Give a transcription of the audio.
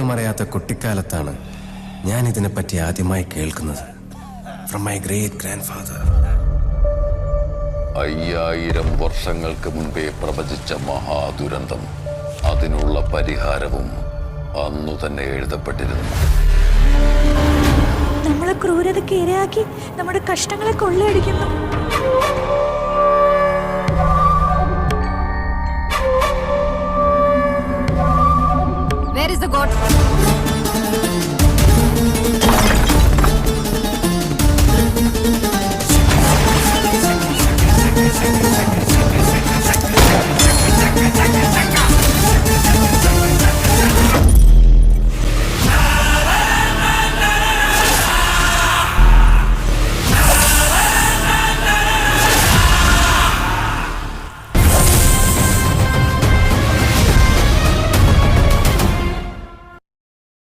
പോലും അറിയാത്ത കുട്ടിക്കാലത്താണ് ഞാൻ ഇതിനെപ്പറ്റി ആദ്യമായി കേൾക്കുന്നത്. From my great grand father. 5000 വർഷങ്ങൾക്ക് മുൻപേ പ്രവചിച്ച മഹാദുരന്തം, അതിനുള്ള പരിഹാരവും അന്നു തന്നെ എഴുതപ്പെട്ടിരുന്നു. നമ്മളെ ക്രൂരതയ്ക്ക് ഇരയാക്കി നമ്മുടെ കഷ്ടങ്ങളെ കൊള്ളയടിക്കുന്നു. Where is the god?